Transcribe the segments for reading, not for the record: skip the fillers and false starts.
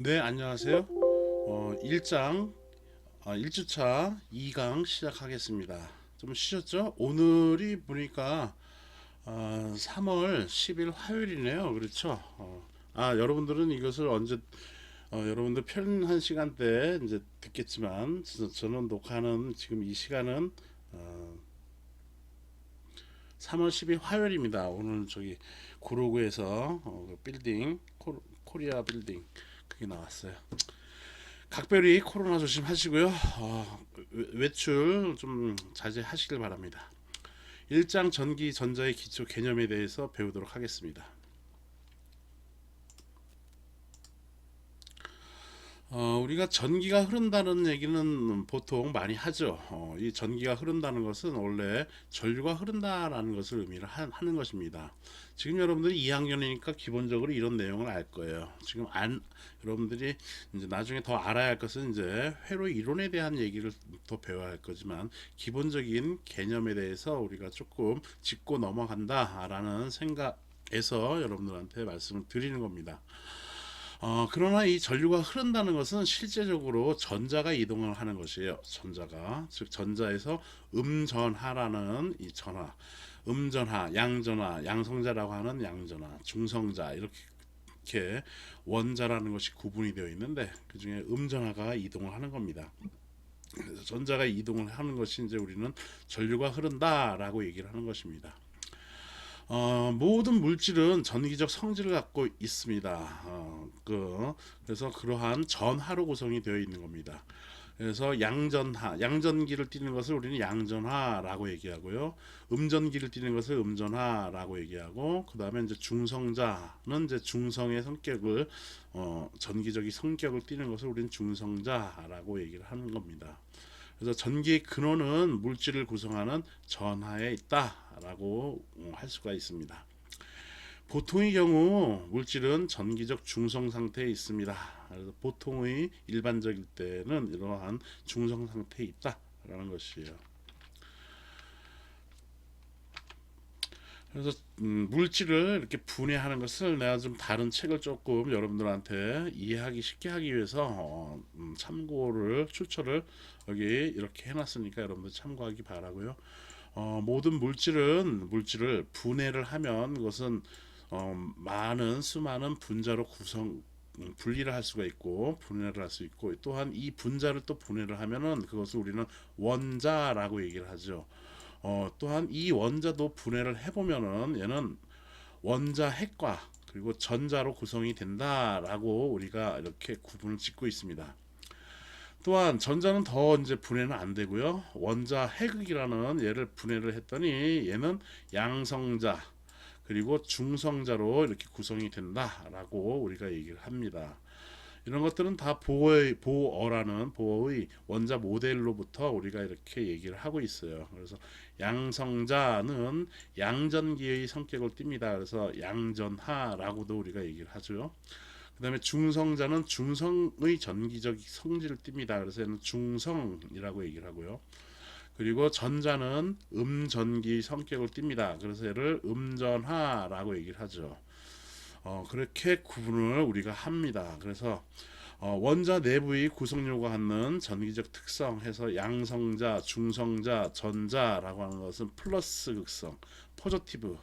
네, 안녕하세요. 1주차 2강 시작하겠습니다. 좀 쉬셨죠? 오늘이 보니까 3월 10일 화요일이네요. 그렇죠? 여러분들은 이것을 언제 여러분들 편한 시간대에 이제 듣겠지만 저는 녹화하는 지금 이 시간은 어, 3월 10일 화요일입니다. 오늘 저기 구로구에서 그 빌딩 코리아 빌딩 그게 나왔어요. 각별히 코로나 조심하시고요. 외출 좀 자제하시길 바랍니다. 일장 전기 전자의 기초 개념에 대해서 배우도록 하겠습니다. 우리가 전기가 흐른다는 얘기는 보통 많이 하죠. 이 전기가 흐른다는 것은 원래 전류가 흐른다라는 것을 의미를 하는 것입니다. 지금 여러분들이 2학년이니까 기본적으로 이런 내용을 알 거예요. 여러분들이 이제 나중에 더 알아야 할 것은 이제 회로 이론에 대한 얘기를 더 배워야 할 거지만 기본적인 개념에 대해서 우리가 조금 짚고 넘어간다라는 생각에서 여러분들한테 말씀을 드리는 겁니다. 그러나 이 전류가 흐른다는 것은 실제적으로 전자가 이동을 하는 것이에요. 전자가 즉 전자에서 음전하라는 이 전하, 음전하, 양전하, 양성자라고 하는 양전하, 중성자 이렇게 원자라는 것이 구분이 되어 있는데 그 중에 음전하가 이동을 하는 겁니다. 그래서 전자가 이동을 하는 것이 이제 우리는 전류가 흐른다라고 얘기를 하는 것입니다. 모든 물질은 전기적 성질을 갖고 있습니다. 그래서 그러한 전하로 구성이 되어 있는 겁니다. 그래서 양전기를 띠는 것을 우리는 양전하라고 얘기하고요. 음전기를 띠는 것을 음전하라고 얘기하고, 그 다음에 이제 중성자는 이제 중성의 성격을, 전기적인 성격을 띠는 것을 우리는 중성자라고 얘기를 하는 겁니다. 그래서 전기의 근원은 물질을 구성하는 전하에 있다라고 할 수가 있습니다. 보통의 경우 물질은 전기적 중성 상태에 있습니다. 그래서 보통의 일반적일 때는 이러한 중성 상태에 있다라는 것이에요. 그래서 물질을 이렇게 분해하는 것을 내가 좀 다른 책을 조금 여러분들한테 이해하기 쉽게 하기 위해서 참고를 출처를 여기 이렇게 해놨으니까 여러분들 참고하기 바라고요. 모든 물질을 분해를 하면 그것은 많은 수많은 분자로 분리를 할 수가 있고 분해를 할 수 있고, 또한 이 분자를 또 분해를 하면은 그것을 우리는 원자라고 얘기를 하죠. 또한 이 원자도 분해를 해보면은 얘는 원자 핵과 그리고 전자로 구성이 된다라고 우리가 이렇게 구분을 짓고 있습니다. 또한 전자는 더 이제 분해는 안 되고요. 원자 핵이라는 얘를 분해를 했더니 얘는 양성자 그리고 중성자로 이렇게 구성이 된다라고 우리가 얘기를 합니다. 이런 것들은 다 보어의 원자 모델로부터 우리가 이렇게 얘기를 하고 있어요. 그래서 양성자는 양전기의 성격을 띱니다. 그래서 양전하라고도 우리가 얘기를 하죠. 그 다음에 중성자는 중성의 전기적 성질을 띱니다. 그래서 얘는 중성이라고 얘기를 하고요. 그리고 전자는 음전기 성격을 띱니다. 그래서 얘를 음전하라고 얘기를 하죠. 그렇게 구분을 우리가 합니다. 그래서 원자 내부의 구성료가 갖는 전기적 특성 해서 양성자, 중성자, 전자라고 하는 것은 플러스 극성, 포지티브,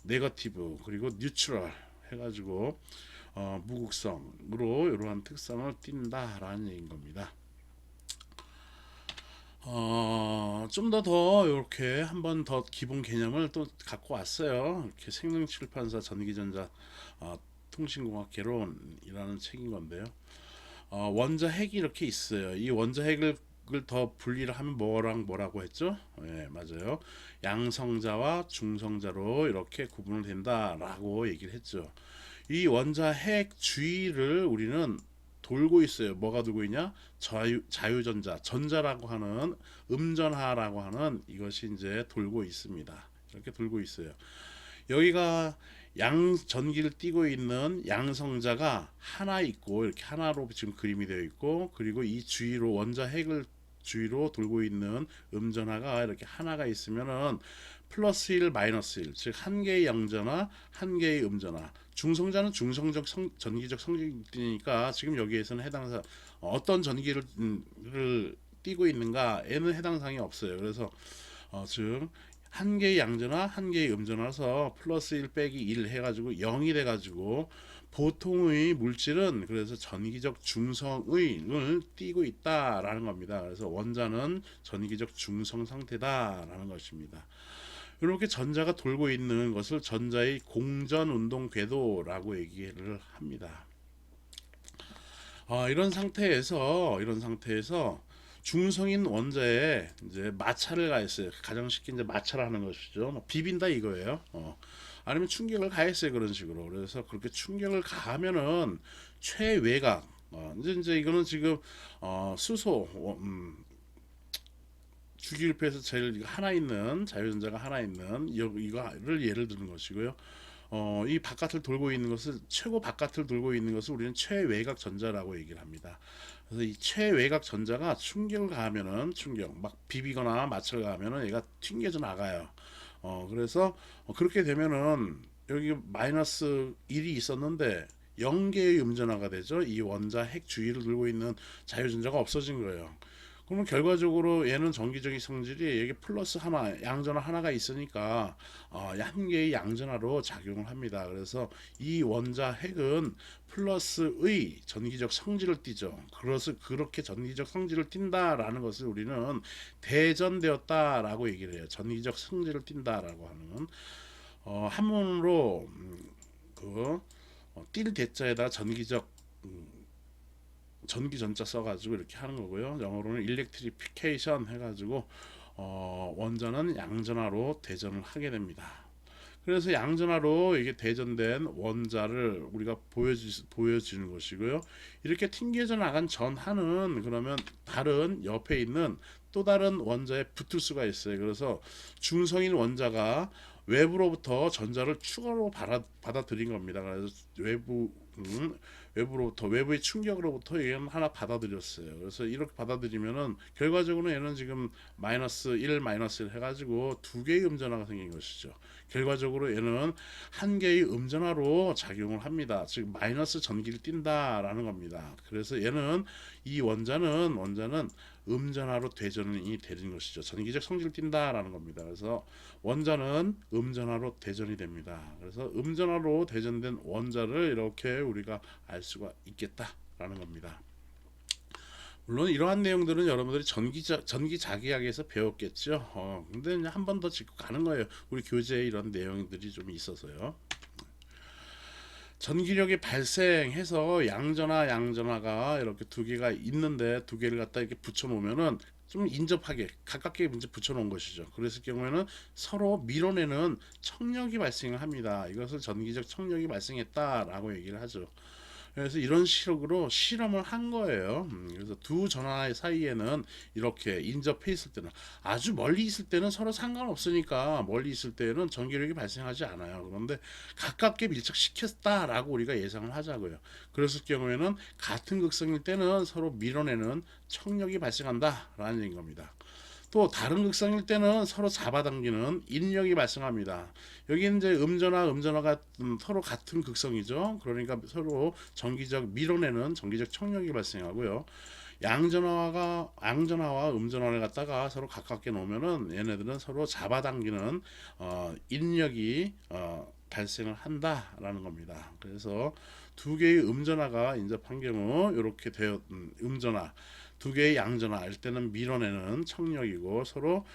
네거티브, 그리고 뉴트럴 해가지고 무극성으로 이러한 특성을 띈다라는 얘기인 겁니다. 좀 더 이렇게 한번 더 기본 개념을 또 갖고 왔어요. 이렇게 생명출판사 전기전자 통신공학 개론이라는 책인 건데요. 원자 핵이 이렇게 있어요. 이 원자 핵을 더 분리를 하면 뭐랑 뭐라고 했죠? 예, 맞아요. 양성자와 중성자로 이렇게 구분을 된다라고 얘기를 했죠. 이 원자 핵 주위를 우리는 돌고 있어요. 뭐가 돌고 있냐? 자유전자, 전자라고 하는 음전하라고 하는 이것이 이제 돌고 있습니다. 이렇게 돌고 있어요. 여기가 양 전기를 띠고 있는 양성자가 하나 있고 이렇게 하나로 지금 그림이 되어 있고, 그리고 이 주위로 원자 핵을 주위로 돌고 있는 음전하가 이렇게 하나가 있으면은 플러스 1, 마이너스 1, 즉 한 개의 양전화, 한 개의 음전화. 중성자는 중성적 전기적 성질이니까 지금 여기에서는 해당사 어떤 전기를 띠고 있는가에는 해당 사항이 없어요. 그래서 즉 한 개의 양전화, 한 개의 음전화라서 플러스 1 빼기 1 해가지고 0이 돼가지고 보통의 물질은 그래서 전기적 중성을 띠고 있다라는 겁니다. 그래서 원자는 전기적 중성 상태다라는 것입니다. 이렇게 전자가 돌고 있는 것을 전자의 공전 운동 궤도라고 얘기를 합니다. 이런 상태에서 중성인 원자에 이제 마찰을 가했어요. 가장 쉽게 이제 마찰하는 것이죠. 뭐 비빈다 이거예요. 아니면 충격을 가했어요. 그런 식으로. 그래서 그렇게 충격을 가하면은 최외곽. 이제 이거는 지금 수소 주기율표에서 제일 하나 있는 자유전자가 하나 있는 이거를 예를 드는 것이고요. 이 바깥을 돌고 있는 것을 최고 바깥을 돌고 있는 것을 우리는 최외곽 전자라고 얘기를 합니다. 그래서 이 최외곽 전자가 충격을 가하면은 충격 막 비비거나 마찰을 가하면은 얘가 튕겨져 나가요. 그래서 그렇게 되면은 여기 마이너스 1이 있었는데 0개의 음전화가 되죠. 이 원자 핵 주위를 들고 있는 자유전자가 없어진 거예요. 그러면 결과적으로 얘는 전기적인 성질이 여기 플러스 하나, 양전화 하나가 있으니까 한 개의 양전화로 작용을 합니다. 그래서 이 원자 핵은 플러스의 전기적 성질을 띠죠. 그래서 그렇게 전기적 성질을 띈다라는 것을 우리는 대전되었다라고 얘기를 해요. 전기적 성질을 띈다라고 하는 한문으로 띌 대자에다 전기적 전기 전자 써가지고 이렇게 하는 거고요. 영어로는 일렉트리피케이션 해가지고 원자는 양전화로 대전을 하게 됩니다. 그래서 양전화로 이게 대전된 원자를 우리가 보여주는 것이고요. 이렇게 튕겨져 나간 전하는 그러면 다른 옆에 있는 또 다른 원자에 붙을 수가 있어요. 그래서 중성인 원자가 외부로부터 전자를 추가로 받아들인 겁니다. 그래서 외부로부터 외부의 충격으로부터 얘는 하나 받아들였어요. 그래서 이렇게 받아들이면은 결과적으로 얘는 지금 마이너스 1 마이너스 1 해가지고 두 개의 음전화가 생긴 것이죠. 결과적으로 얘는 한 개의 음전화로 작용을 합니다. 즉 마이너스 전기를 띈다라는 겁니다. 그래서 얘는 이 원자는 음전화로 대전이 되는 것이죠. 전기적 성질을 띈다라는 겁니다. 그래서 원자는 음전화로 대전이 됩니다. 그래서 음전화로 대전된 원자를 이렇게 우리가 알 수가 있겠다라는 겁니다. 물론 이러한 내용들은 여러분들이 전기 자기학에서 배웠겠죠. 근데 한 번 더 짚고 가는 거예요. 우리 교재에 이런 내용들이 좀 있어서요. 전기력이 발생해서 양전화가 이렇게 두 개가 있는데 두 개를 갖다 이렇게 붙여 놓으면은 좀 인접하게 가깝게 이제 붙여 놓은 것이죠. 그랬을 경우에는 서로 밀어내는 청력이 발생을 합니다. 이것을 전기적 청력이 발생했다라고 얘기를 하죠. 그래서 이런 식으로 실험을 한 거예요. 그래서 두 전화 사이에는 이렇게 인접해 있을 때는 아주 멀리 있을 때는 서로 상관없으니까 멀리 있을 때는 전기력이 발생하지 않아요. 그런데 가깝게 밀착시켰다라고 우리가 예상을 하자고요. 그랬을 경우에는 같은 극성일 때는 서로 밀어내는 청력이 발생한다라는 얘기인 겁니다. 또 다른 극성일 때는 서로 잡아당기는 인력이 발생합니다. 여기 이제 음전화가 서로 같은 극성이죠. 그러니까 서로 전기적 밀어내는 전기적 청력이 발생하고요. 양전화와 음전화를 갖다가 서로 가깝게 놓으면은 얘네들은 서로 잡아당기는 인력이 발생을 한다라는 겁니다. 그래서 두 개의 음전화가 인접한 경우 이렇게 되어 음전화 두 개의 양전화 할 때는 밀어내는 청력이고 서로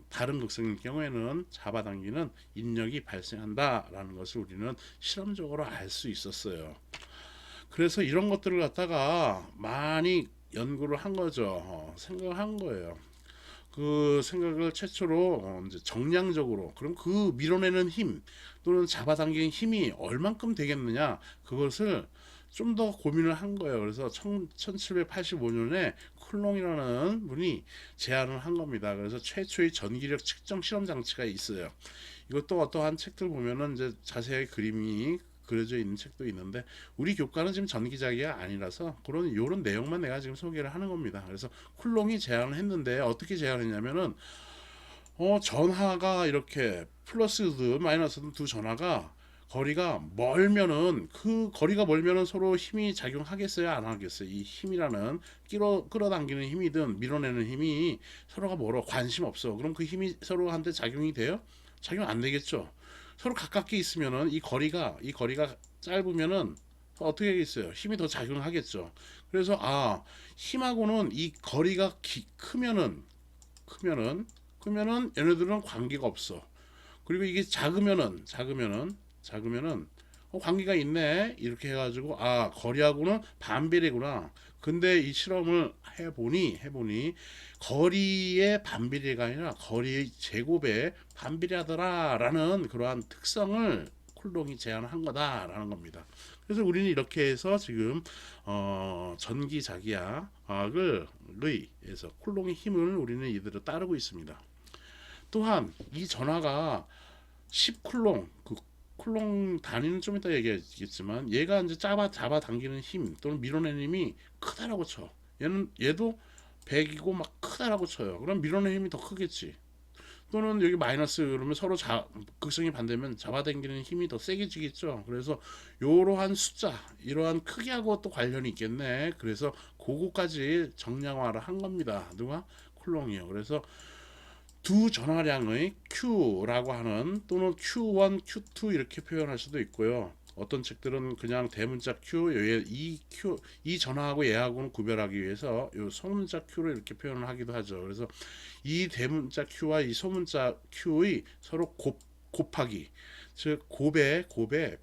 다른 극성일 경우에는 잡아당기는 인력이 발생한다라는 것을 우리는 실험적으로 알 수 있었어요. 그래서 이런 것들을 갖다가 많이 연구를 한 거죠. 생각을 한 거예요. 그 생각을 최초로 이제 정량적으로 그럼 그 밀어내는 힘 또는 잡아당기는 힘이 얼만큼 되겠느냐 그것을 좀 더 고민을 한 거예요. 그래서 1785년에 쿨롱이라는 분이 제안을 한 겁니다. 그래서 최초의 전기력 측정 실험 장치가 있어요. 이것도 어떠한 책들 보면은 이제 자세하게 그림이 그려져 있는 책도 있는데 우리 교과는 지금 전기자기가 아니라서 그런 요런 내용만 내가 지금 소개를 하는 겁니다. 그래서 쿨롱이 제안을 했는데 어떻게 제안했냐면은 전하가 이렇게 플러스든 마이너스든 두 전하가 거리가 멀면은 그 거리가 멀면은 서로 힘이 작용하겠어요, 안 하겠어요? 이 힘이라는 끌어당기는 힘이든 밀어내는 힘이 서로가 멀어 관심 없어. 그럼 그 힘이 서로한테 작용이 돼요? 작용 안 되겠죠. 서로 가깝게 있으면은 이 거리가 짧으면은 어떻게 하겠어요? 힘이 더 작용하겠죠. 그래서 힘하고는 이 거리가 크면은 크면은 얘네들은 관계가 없어. 그리고 이게 작으면은 관계가 있네 이렇게 해가지고 거리하고는 반비례구나. 근데 이 실험을 해보니 거리의 반비례가 아니라 거리의 제곱에 반비례하더라라는 그러한 특성을 쿨롱이 제안한 거다라는 겁니다. 그래서 우리는 이렇게 해서 지금 전기자기학을 의해서 쿨롱의 힘을 우리는 이대로 따르고 있습니다. 또한 이 전하가 10쿨롱 그 쿨롱 단위는 좀 이따 얘기하겠지만 얘가 이제 잡아 당기는 힘 또는 밀어내는 힘이 크다라고 쳐. 얘도 100이고 막 크다라고 쳐요. 그럼 밀어내는 힘이 더 크겠지. 또는 여기 마이너스 그러면 서로 극성이 반대면 잡아당기는 힘이 더 세게지겠죠. 그래서 이러한 숫자, 이러한 크기하고 또 관련이 있겠네. 그래서 그거까지 정량화를 한 겁니다. 누가? 쿨롱이요. 그래서 두 전화량의 Q라고 하는 또는 Q1, Q2 이렇게 표현할 수도 있고요. 어떤 책들은 그냥 대문자 Q, 이 전화하고 얘하고는 구별하기 위해서 이 소문자 Q로 이렇게 표현을 하기도 하죠. 그래서 이 대문자 Q와 이 소문자 Q의 서로 곱하기, 즉 곱에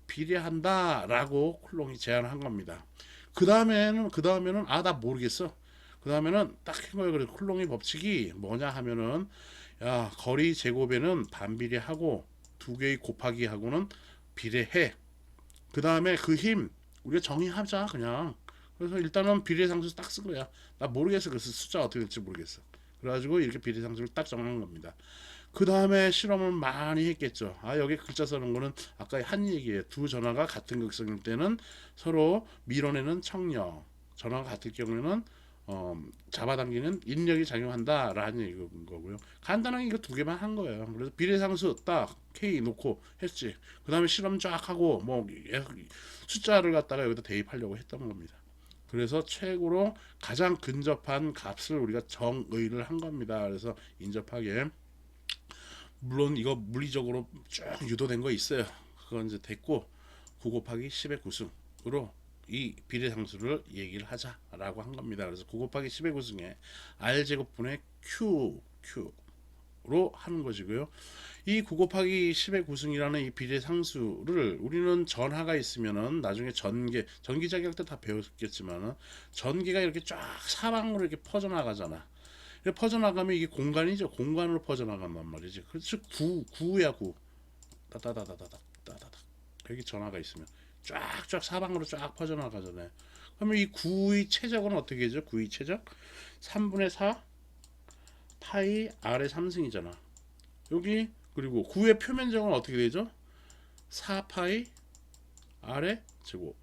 비례한다라고 쿨롱이 제안한 겁니다. 그 다음에는 나 모르겠어. 그 다음에는 딱 한 거예요. 그래서 쿨롱의 법칙이 뭐냐 하면은 거리 제곱에는 반비례하고 두 개의 곱하기하고는 비례해. 그 다음에 그 힘 우리가 정의하자 그냥. 그래서 일단은 비례상수 딱 쓴 거야. 나 모르겠어. 그래서 숫자 어떻게 될지 모르겠어. 그래가지고 이렇게 비례상수를 딱 정한 겁니다. 그 다음에 실험을 많이 했겠죠. 여기 글자 써는 거는 아까 한 얘기예요. 두 전화가 같은 극성일 때는 서로 밀어내는 청력, 전화가 같을 경우에는 잡아당기는 인력이 작용한다라는 얘기인 거고요. 간단하게 이거 두 개만 한 거예요. 그래서 비례상수 딱 K 놓고 했지. 그 다음에 실험 쫙 하고 뭐 숫자를 갖다가 여기다 대입하려고 했던 겁니다. 그래서 최고로 가장 근접한 값을 우리가 정의를 한 겁니다. 그래서 인접하게 물론 이거 물리적으로 쭉 유도된 거 있어요. 그건 이제 됐고 9 곱하기 10의 구승으로 이 비례상수를 얘기를 하자라고 한 겁니다. 그래서 9 곱하기 10의 구승에 r제곱분의 q로 하는 것이고요. 이 9 곱하기 10의 구승이라는 이 비례상수를 우리는 전하가 있으면은 나중에 전기자기학 때 다 배웠겠지만은 전기가 이렇게 쫙 사방으로 이렇게 퍼져나가잖아. 퍼져나가면 이게 공간이죠. 공간으로 퍼져나간단 말이지. 그래서 구야 구. 따다다다다닥 따다닥. 여기 전화가 있으면 쫙쫙 사방으로 쫙 퍼져나가잖아요. 그러면 이 구의 최적은 어떻게 되죠? 구의 최적 3분의 4 파이 R의 3승이잖아. 여기 그리고 구의 표면적은 어떻게 되죠? 4파이 R의 제곱.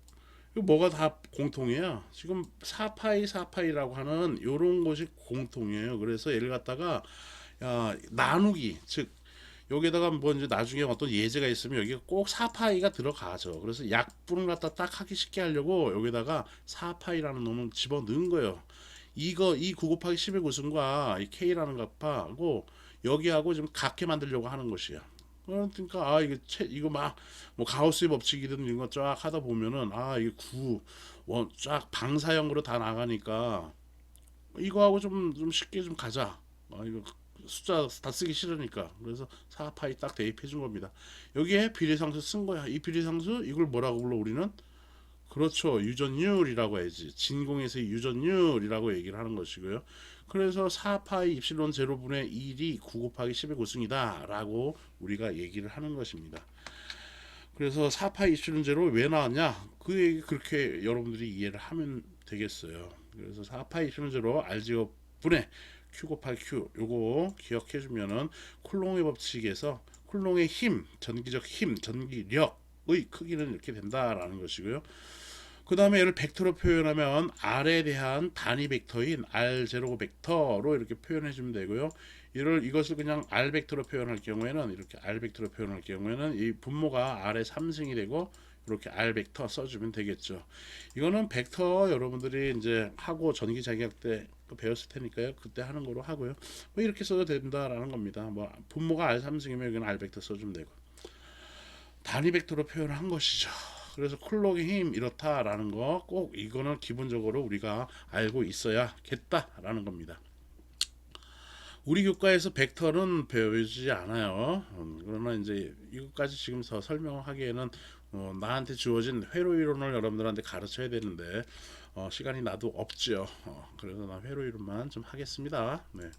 이거 뭐가 다 공통이에요. 지금 4파이 4파이라고 하는 요런 것이 공통이에요. 그래서 얘를 갖다가 나누기 즉 여기다가 뭐 이제 나중에 어떤 예제가 있으면 여기 꼭 4파이가 들어가죠. 그래서 약분을 갖다 딱 하기 쉽게 하려고 여기다가 4파이라는 놈을 집어 넣은 거예요. 이 9 곱하기 10의 구승과 이 K라는 값하고 여기하고 지금 같게 만들려고 하는 것이에요. 그러니까 이거 막 뭐 가우스의 법칙이든 이런 거 쫙 하다 보면은 이게 쫙 방사형으로 다 나가니까 이거하고 좀 쉽게 좀 가자. 이거 숫자 다 쓰기 싫으니까. 그래서 4파이 딱 대입해 준 겁니다. 여기에 비례상수 쓴 거야. 이 비례상수 이걸 뭐라고 불러 우리는? 그렇죠. 유전율이라고 해야지. 진공에서의 유전율이라고 얘기를 하는 것이고요. 그래서 4파이 입실론 제로분의 1이 9 곱하기 10의 고승이다 라고 우리가 얘기를 하는 것입니다. 그래서 4파이 입실론 제로 왜 나왔냐? 그 얘기 그렇게 여러분들이 이해를 하면 되겠어요. 그래서 4파이 입실론 제로 R제곱 분의 Q 곱하기 Q 요거 기억해 주면은 쿨롱의 법칙에서 쿨롱의 힘, 전기적 힘, 전기력의 크기는 이렇게 된다라는 것이고요. 그 다음에 얘를 벡터로 표현하면 R에 대한 단위 벡터인 R0 벡터로 이렇게 표현해 주면 되고요. 이것을 그냥 R 벡터로 표현할 경우에는 이렇게 R 벡터로 표현할 경우에는 이 분모가 R의 3승이 되고 이렇게 R 벡터 써주면 되겠죠. 이거는 벡터 여러분들이 이제 하고 전기 자기학 때 배웠을 테니까요. 그때 하는 거로 하고요. 뭐 이렇게 써도 된다라는 겁니다. 뭐 분모가 R 3승이면 이건 R 벡터 써주면 되고 단위 벡터로 표현한 것이죠. 그래서 쿨록의 힘 이렇다라는 거 꼭 이거는 기본적으로 우리가 알고 있어야겠다라는 겁니다. 우리 교과에서 벡터는 배우지 않아요. 그러나 이제 이것까지 지금 설명을 하기에는 나한테 주어진 회로 이론을 여러분들한테 가르쳐야 되는데 시간이 나도 없죠. 그래서 나 회로 이론만 좀 하겠습니다. 네.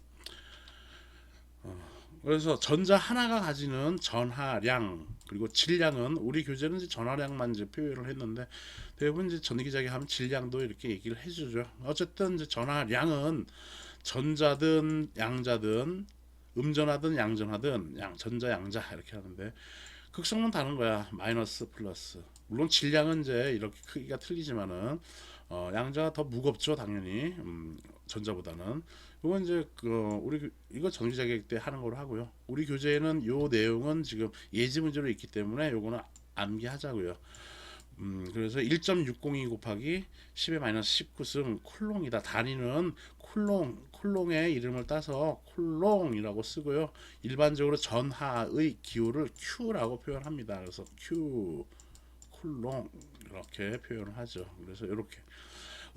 그래서 전자 하나가 가지는 전하량 그리고 질량은 우리 교재는 이제 전하량만 이제 표현을 했는데 대부분 이제 전기자기 하면 질량도 이렇게 얘기를 해주죠. 어쨌든 이제 전하량은 전자든 양자든 음전하든 양전하든 전자 양자 이렇게 하는데 극성은 다른 거야. 마이너스 플러스. 물론 질량은 이제 이렇게 크기가 틀리지만은 양자가 더 무겁죠 당연히 전자보다는. 이건 이제 우리 이거 전기자격 때 하는 걸로 하고요. 우리 교재에는 요 내용은 지금 예지 문제로 있기 때문에 요거는 암기하자고요. 그래서 1.602 곱하기 10의 마이너스 19승 쿨롱이다. 단위는 쿨롱의 이름을 따서 쿨롱이라고 쓰고요. 일반적으로 전하의 기호를 Q라고 표현합니다. 그래서 Q 쿨롱 이렇게 표현을 하죠. 그래서 이렇게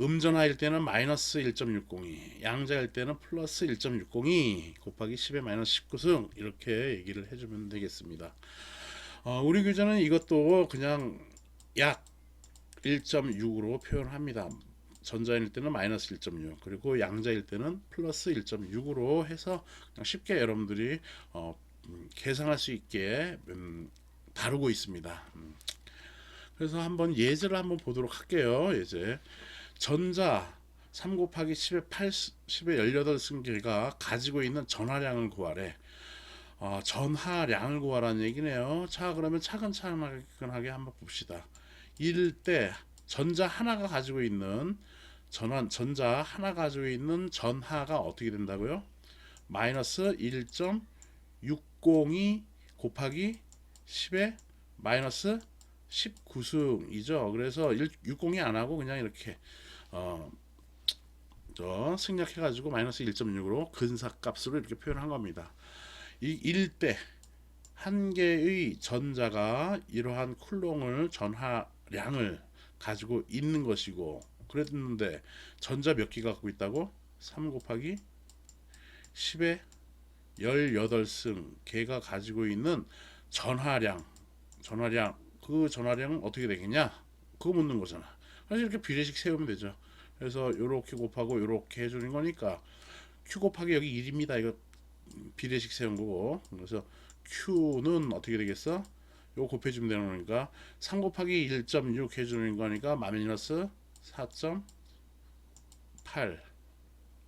음전하일 때는 마이너스 1.602, 양자일 때는 플러스 1.602 곱하기 10의 마이너스 19승 이렇게 얘기를 해주면 되겠습니다. 우리 교재는 이것도 그냥 약 1.6으로 표현합니다. 전자일 때는 마이너스 1.6 그리고 양자일 때는 플러스 1.6으로 해서 그냥 쉽게 여러분들이 계산할 수 있게 다루고 있습니다. 그래서 한번 예제를 한번 보도록 할게요. 예제 전자 3 곱하기 10의 8, 10의 18승계가 가지고 있는 전하량을 구하래. 전하량을 구하라는 얘기네요. 자 그러면 차근차근하게 한번 봅시다. 이럴 때 전자 하나가 가지고 있는 전자 하나 가지고 있는 전하가 어떻게 된다고요? 마이너스 1.602 곱하기 10의 마이너스 19승이죠. 그래서 602 안 하고 그냥 이렇게 생략해 가지고 마이너스 1.6으로 근사값으로 이렇게 표현한 겁니다. 이 1대 한 개의 전자가 이러한 쿨롱을 전하량을 가지고 있는 것이고 그랬는데 전자 몇 개 갖고 있다고? 3 곱하기 10의 18승 개가 가지고 있는 전하량 그 전하량은 어떻게 되겠냐? 그거 묻는 거잖아. 그래서 이렇게 비례식 세우면 되죠. 그래서 이렇게 곱하고 이렇게 해주는 거니까 Q 곱하기 여기 1입니다. 이거 비례식 세운 거고 그래서 Q는 어떻게 되겠어? 요거 곱해주면 되는 거니까 3 곱하기 1.6 해주는 거니까 마이너스 4.8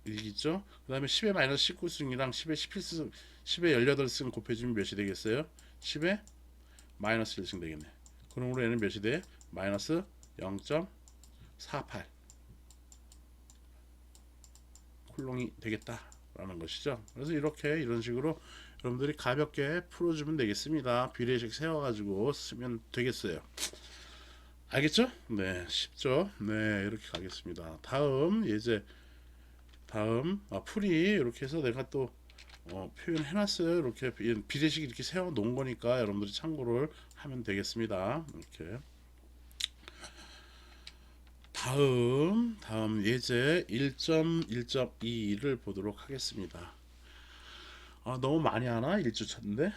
이겠죠? 그 다음에 10의 마이너스 19승이랑 10의 11승 10의 18승 곱해주면 몇이 되겠어요? 10의 마이너스 1승 되겠네. 그러므로 얘는 몇이 돼? 마이너스 0.48 쿨롱이 되겠다라는 것이죠. 그래서 이렇게 이런 식으로 여러분들이 가볍게 풀어주면 되겠습니다. 비례식 세워가지고 쓰면 되겠어요. 알겠죠? 네, 쉽죠? 네, 이렇게 가겠습니다. 다음 예제 다음 풀이 이렇게 해서 내가 또 표현해놨어요. 이렇게 비례식 이렇게 세워 놓은 거니까 여러분들이 참고를 하면 되겠습니다. 이렇게 다음 예제 1.1.2를 보도록 하겠습니다. 너무 많이 하나? 1주 쳤는데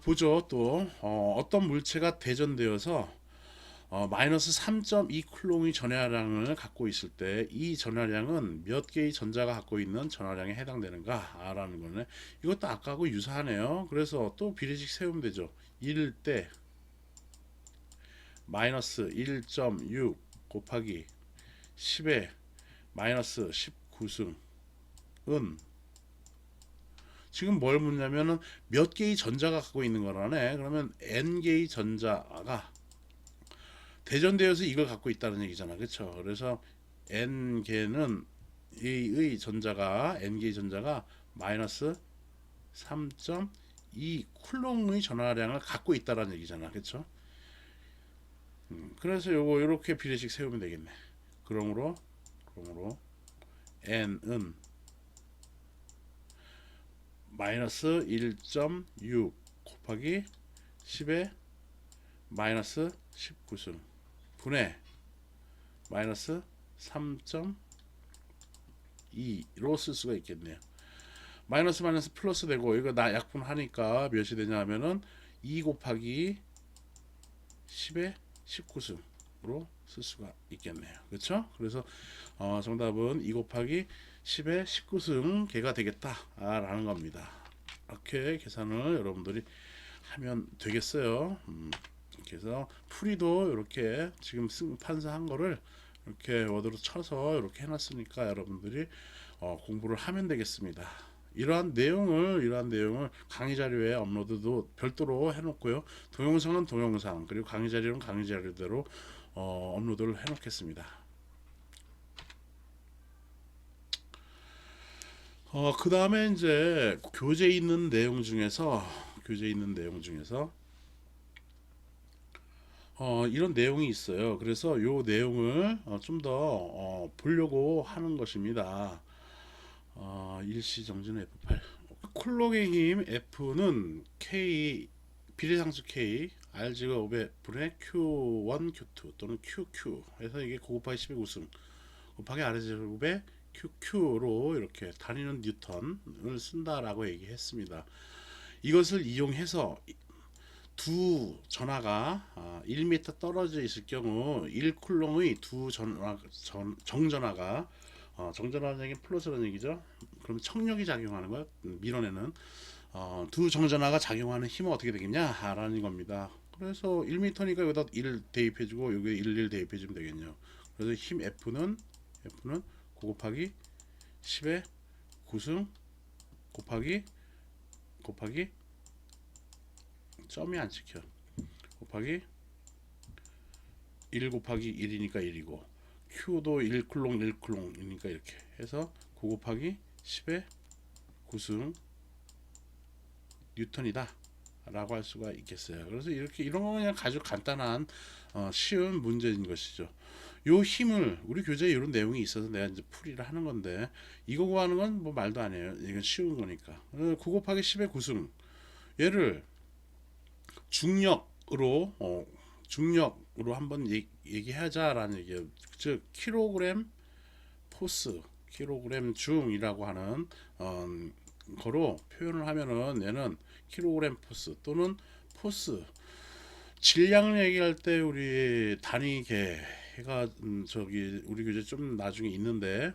보죠. 또 어떤 물체가 대전되어서 마이너스 3.2 쿨롱의 전하량을 갖고 있을 때 이 전하량은 몇 개의 전자가 갖고 있는 전하량에 해당되는가 라는 거네. 이것도 아까하고 유사하네요. 그래서 또 비례식 세우면 되죠. 1 때 마이너스 1.6 곱하기 10의 마이너스 19승은 지금 뭘 묻냐면은 몇 개의 전자가 갖고 있는 거라네. 그러면 n 개의 전자가 대전되어서 이걸 갖고 있다는 얘기잖아. 그렇죠? 그래서 n 개는 의 전자가 n 개의 전자가 마이너스 3.2 쿨롱의 전하량을 갖고 있다라는 얘기잖아. 그렇죠? 그래서 요거 이렇게 비례식 세우면 되겠네. 그러므로 n은 마이너스 1.6 곱하기 10의 마이너스 19승 분의 마이너스 3.2로 쓸 수가 있겠네요. 마이너스 마이너스 플러스 되고 이거 나 약분하니까 몇이 되냐 하면은 2 곱하기 10의 19승으로 쓸 수가 있겠네요. 그렇죠? 그래서 정답은 2 곱하기 10의 19승 개가 되겠다라는 겁니다. 이렇게 계산을 여러분들이 하면 되겠어요. 그래서 풀이도 이렇게 지금 판사한 거를 이렇게 워드로 쳐서 이렇게 해놨으니까 여러분들이 공부를 하면 되겠습니다. 이러한 내용을 강의 자료에 업로드도 별도로 해놓고요. 동영상은 동영상 그리고 강의 자료는 강의 자료대로 업로드를 해놓겠습니다. 그 다음에 이제 교재 있는 내용 중에서 이런 내용이 있어요. 그래서 이 내용을 좀 더 보려고 하는 것입니다. 일시정진 F8 쿨록의 힘 F는 K 비례상수 K R제가 500분의 Q1 Q2 또는 QQ 해서 이게 9 곱하기 10의 우승 곱하기 R제곱의 QQ로 이렇게 다니는 뉴턴을 쓴다라고 얘기했습니다. 이것을 이용해서 두 전하가 1m 떨어져 있을 경우 1쿨롱의 두 정전하가 정전하는 얘기 플러스라는 얘기죠. 그럼 청력이 작용하는 것 밀어내는 두 정전하가 작용하는 힘은 어떻게 되겠냐라는 겁니다. 그래서 1m니까 여기다 1 대입해주고 여기 1 대입해주면 되겠네요. 그래서 힘 F는 9 곱하기 10의 9승 곱하기 점이 안 찍혀 곱하기 1 곱하기 1이니까 1이고 Q도 1쿨롱이니까 이렇게 해서 9 곱하기 10의 9승 뉴턴이다 라고 할 수가 있겠어요. 그래서 이렇게 이런 거 그냥 아주 간단한 쉬운 문제인 것이죠. 요 힘을 우리 교재에 이런 내용이 있어서 내가 이제 풀이를 하는 건데 이거 구하는 건 뭐 말도 안 해요. 이건 쉬운 거니까. 9 곱하기 10의 9승 얘를 중력으로 한번 얘기하자라는 얘기예요. 즉 킬로그램 포스, 킬로그램 중이라고 하는 거로 표현을 하면은 얘는 킬로그램 포스 또는 포스 질량을 얘기할 때 우리 단위계가 저기 우리 교재 좀 나중에 있는데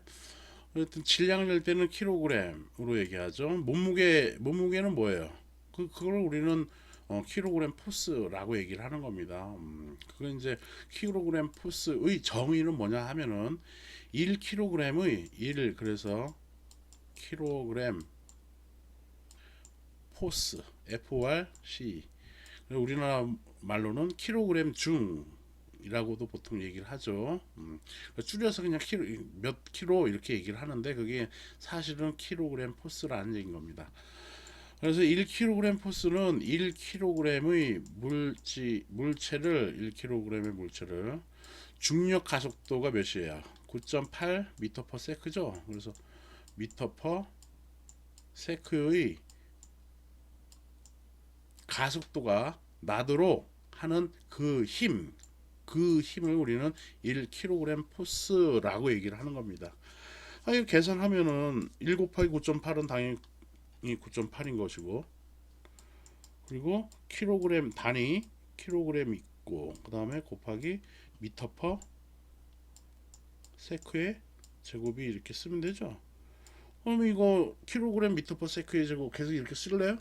하여튼 질량을 낼 때는 킬로그램으로 얘기하죠. 몸무게는 뭐예요? 그걸 우리는 킬로그램 포스라고 얘기를 하는 겁니다. 그건 이제 킬로그램 포스의 정의는 뭐냐 하면은 1kg의 1 그래서 킬로그램 포스 FRC 우리나라 말로는 킬로그램 중이라고도 보통 얘기를 하죠. 줄여서 그냥 몇 킬로 이렇게 얘기를 하는데 그게 사실은 킬로그램 포스라는 얘기인 겁니다. 그래서 1kg 포스는 1kg의 물체를 1kg의 물체를 중력 가속도가 몇이에요? 9.8 미터 퍼 세크죠. 그래서 미터 퍼 세크의 가속도가 나도록 하는 그 힘을 우리는 1kg 포스라고 얘기를 하는 겁니다. 이거 계산하면은 1 곱하기 9.8은 당연히 9.8인 것이고 그리고 킬로그램 단위 킬로그램 있고 그 다음에 곱하기 미터 퍼 세크의 제곱이 이렇게 쓰면 되죠. 그럼 이거 킬로그램 미터 퍼 세크의 제곱 계속 이렇게 쓸래요?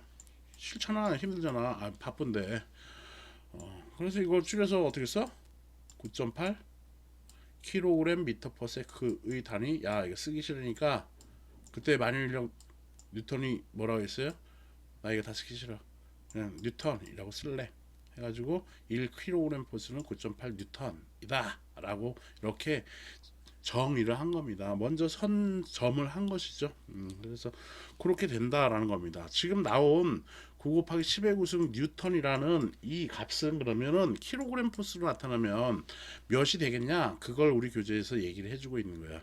싫잖아. 힘들잖아. 바쁜데. 그래서 이걸 줄여서 어떻게 써? 9.8 킬로그램 미터 퍼 세크의 단위. 야 이거 쓰기 싫으니까 그때 만유인력 뉴턴이 뭐라고 했어요? 나 이거 다 쓰기 싫어. 그냥 뉴턴이라고 쓸래. 해가지고 1kg 포스는 9.8 뉴턴이다 라고 이렇게 정의를 한 겁니다. 먼저 선점을 한 것이죠. 그래서 그렇게 된다라는 겁니다. 지금 나온 9 곱하기 10의 구승 뉴턴이라는 이 값은 그러면은 킬로그램 포스로 나타나면 몇이 되겠냐? 그걸 우리 교재에서 얘기를 해주고 있는 거야.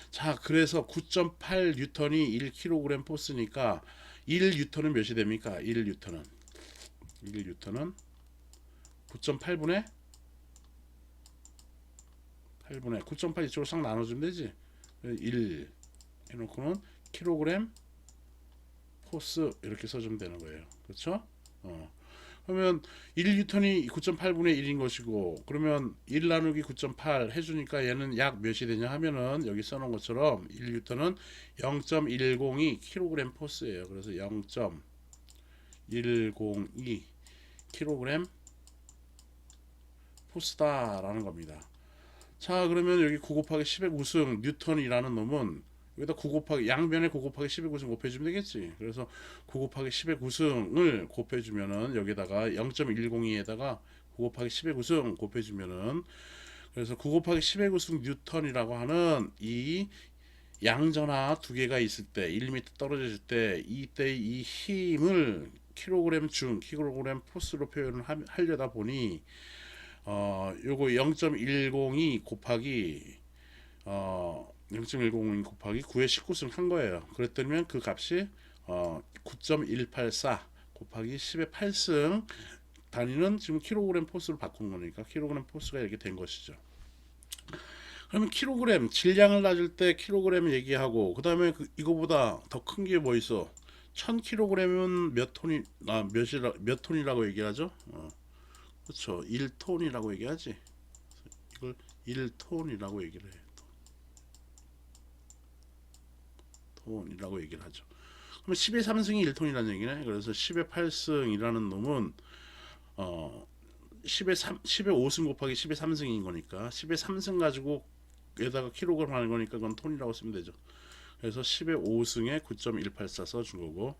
자, 그래서 9.8 뉴턴이 1kg 포스니까 1 뉴턴은 몇이 됩니까? 1 뉴턴은 9.8분의 9.8 이쪽으로 싹 나눠주면 되지. 1 해놓고는 킬로그램 포스 이렇게 써주면 되는 거예요. 그렇죠? 그러면 1 뉴턴이 9.8분의 1인 것이고, 그러면 1 나누기 9.8 해주니까 얘는 약 몇이 되냐 하면은 여기 써놓은 것처럼 1 뉴턴은 0.102 킬로그램 포스예요. 그래서 0.102 킬로그램 포스다라는 겁니다. 자, 그러면 여기 9 곱하기 10의 우승 뉴턴이라는 놈은 여기다 9 곱하기 양변에 9 곱하기 10의 구승 곱해주면 되겠지. 그래서 9 곱하기 10의 구승을 곱해주면은 여기다가 0.102에다가 9 곱하기 10의 구승 곱해주면은, 그래서 9 곱하기 10의 구승 뉴턴이라고 하는 이 양전하 두 개가 있을 때 1m 떨어졌을 때 이때 이 힘을 킬로그램 킬로그램 포스로 표현을 하려다 보니 요거 0.102 곱하기 0.102 곱하기 9의 19승 한 거예요. 그랬더니 그 값이 9.184 곱하기 10의 8승, 단위는 지금 킬로그램 포스로 바꾼 거니까 킬로그램 포스가 이렇게 된 것이죠. 그러면 킬로그램 질량을 따질 때 킬로그램 얘기하고, 그 다음에 이거보다 더 큰 게 뭐 있어? 1000kg은 몇 톤이 몇 톤이라고 얘기하죠? 그렇죠. 1톤이라고 얘기하지. 이걸 1톤이라고 얘기를 해. 톤이라고 얘기를 하죠. 그럼 10의 3승이 1톤이라는 얘기네. 그래서 10의 8승이라는 놈은 10의 5승 곱하기 10의 3승인 거니까 10의 3승 가지고 에다가 킬로그램 하는 거니까 그건 톤이라고 쓰면 되죠. 그래서 10의 5승에 9.184 써준 거고,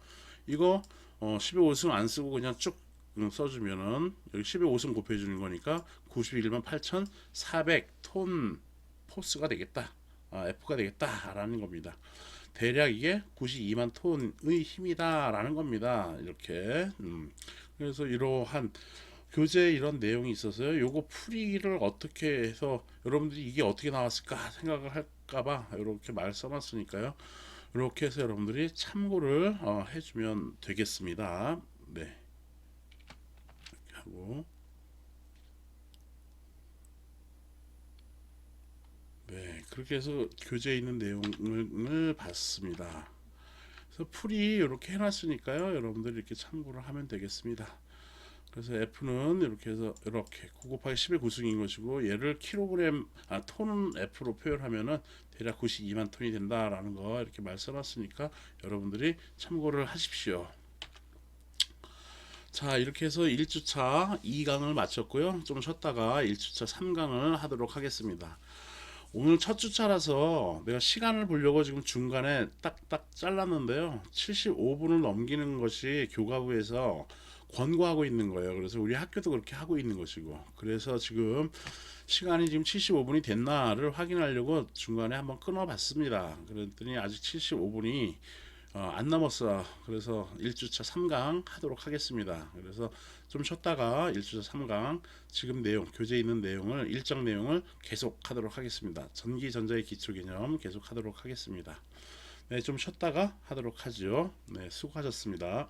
이거 10의 5승 안 쓰고 그냥 쭉 써주면은 여기 10의 5승 곱해주는 거니까 91만 8,400톤 포스가 되겠다. F가 되겠다라는 겁니다. 대략 이게 92만 톤의 힘이다라는 겁니다. 이렇게. 그래서 이러한 교재에 이런 내용이 있어서요. 요거 풀이를 어떻게 해서 여러분들이 이게 어떻게 나왔을까 생각을 할까봐 이렇게 말 써놨으니까요. 이렇게 해서 여러분들이 참고를 해주면 되겠습니다. 네. 이렇게 하고. 네, 그렇게 해서 교재에 있는 내용을 봤습니다. 그래서 풀이 이렇게 해놨으니까요. 여러분들이 이렇게 참고를 하면 되겠습니다. 그래서 F는 이렇게 해서 이렇게 9 곱하기 10의 구승인 것이고, 얘를 킬로그램 톤 F로 표현하면은 대략 92만 톤이 된다라는 거 이렇게 말 써놨으니까 여러분들이 참고를 하십시오. 자, 이렇게 해서 1주차 2강을 마쳤고요. 좀 쉬었다가 1주차 3강을 하도록 하겠습니다. 오늘 첫 주차라서 내가 시간을 보려고 지금 중간에 딱딱 잘랐는데요. 75분을 넘기는 것이 교과부에서 권고하고 있는 거예요. 그래서 우리 학교도 그렇게 하고 있는 것이고, 그래서 지금 시간이 지금 75분이 됐나를 확인하려고 중간에 한번 끊어 봤습니다. 그랬더니 아직 75분이 안 남았어. 그래서 1주차 3강 하도록 하겠습니다. 그래서 좀 쉬었다가 1주차 3강 지금 내용, 교재에 있는 내용을, 일정 내용을 계속 하도록 하겠습니다. 전기 전자의 기초 개념 계속 하도록 하겠습니다. 네, 좀 쉬었다가 하도록 하죠. 네, 수고하셨습니다.